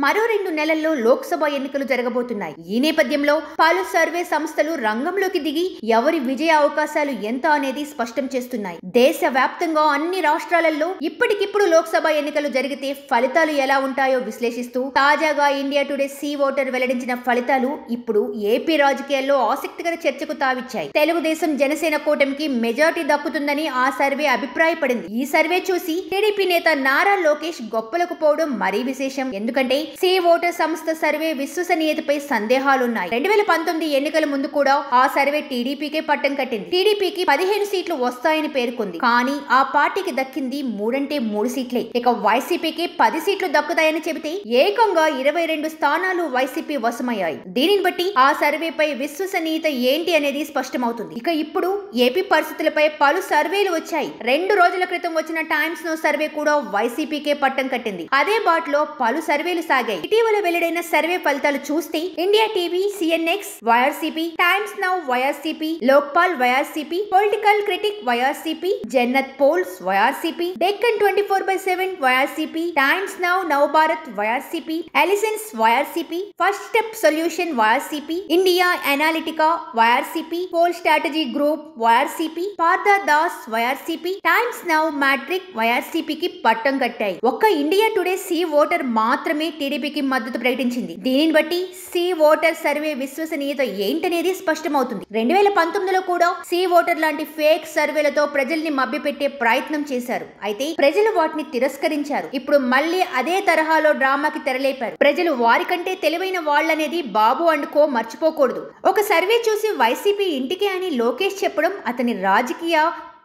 మరో 2 నెలల్లో లోక్సభ ఎన్నికలు జరగబోతున్నాయి. ఈ నేపథ్యంలో పలు సర్వే సంస్థలు రంగంలోకి దిగి ఎవరి విజయ అవకాశాలు ఎంత అనేది స్పష్టం చేస్తున్నాయి. దేశవ్యాప్తంగా అన్ని రాష్ట్రాలలో ఇప్పటికిప్పుడు లోక్సభ ఎన్నికలు జరిగితే ఫలితాలు ఎలా ఉంటాయో విశ్లేషిస్తూ తాజాగా ఇండియా టుడే సీ ఓటర్ వెల్లడించిన ఫలితాలు ఇప్పుడు ఏపీ రాజకీయాల్లో ఆసక్తికర చర్చకు తావిచ్చాయి. తెలుగుదేశం జనసేన కూటమికి మెజారిటీ దక్కుతుందని ఆ సర్వే అభిప్రాయపడింది. ఈ సర్వే చూసి టీడీపీ నేత నారా లోకేష్ గొప్పలకు పోవడం మరీ విశేషం. ఎందుకంటే సీ ఓటర్ సంస్థ సర్వే విశ్వసనీయతపై సందేహాలున్నాయి. 2019 ఎన్నికల ముందు కూడా ఆ సర్వే టీడీపీకే పట్టం కట్టింది. టీడీపీకి 15 సీట్లు వస్తాయని పేర్కొంది. కానీ ఆ పార్టీకి దక్కింది 3 సీట్లే. ఇక వైసీపీకి 10 సీట్లు దక్కుతాయని చెబితే ఏకంగా 22 స్థానాలు వైసీపీ వశమయ్యాయి. దీనిని బట్టి ఆ సర్వేపై విశ్వసనీయత ఏంటి అనేది స్పష్టమవుతుంది. ఇక ఇప్పుడు ఏపీ పరిస్థితులపై పలు సర్వేలు వచ్చాయి. 2 రోజుల క్రితం వచ్చిన టైమ్స్ నౌ సర్వే కూడా వైసీపీకే పట్టం కట్టింది. అదే బాటలో పలు సర్వేలు సాగాయి. ఇటీవల వెల్లడైన సర్వే ఫలితాలు చూస్తే India TV CNX YRCP, Times Now YRCP, Lokpal YRCP, political critic YRCP, Jannat polls YRCP, Deccan 24/7 YRCP, Times Now Navbharat YRCP, ఎలిసెన్స్ YRCP, first step solution YRCP, India Analytica YRCP, poll strategy group YRCP, Partha Das YRCP, Times Now matrix వైఆర్సీపీకి పట్టం కట్టాయి. ఒక్క ఇండియా టుడే సీ ఓటర్ మాత్రమే టీడీపీకి మద్దతు ప్రకటించింది. దీనిని బట్టి సీ ఓటర్ సర్వే విశ్వసనీయత ఏంటనేది స్పష్టమవుతుంది. 2019లో కూడా సీ ఓటర్ లాంటి ఫేక్ సర్వేలతో ప్రజల్ని మభ్యపెట్టే ప్రయత్నం చేశారు. అయితే ప్రజలు వాటిని తిరస్కరించారు. ఇప్పుడు మళ్ళీ అదే తరహాలో డ్రామాకి తెరలేపారు. ప్రజలు వారికంటే తెలివైన వాళ్ళనేది బాబు అండుకో మర్చిపోకూడదు. ఒక సర్వే చూసి వైసీపీ ఇంటికే అని లోకేష్ చెప్పడం అతని రాజకీయ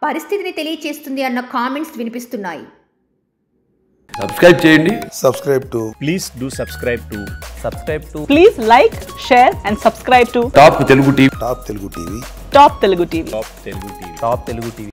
పరిస్థితిని తెలియచేస్తుంది అన్న కామెంట్స్ వినిపిస్తున్నాయి. సబ్స్క్రైబ్ చేయండి. Please do subscribe to. Please like, share and subscribe to top Telugu TV. Top Telugu TV.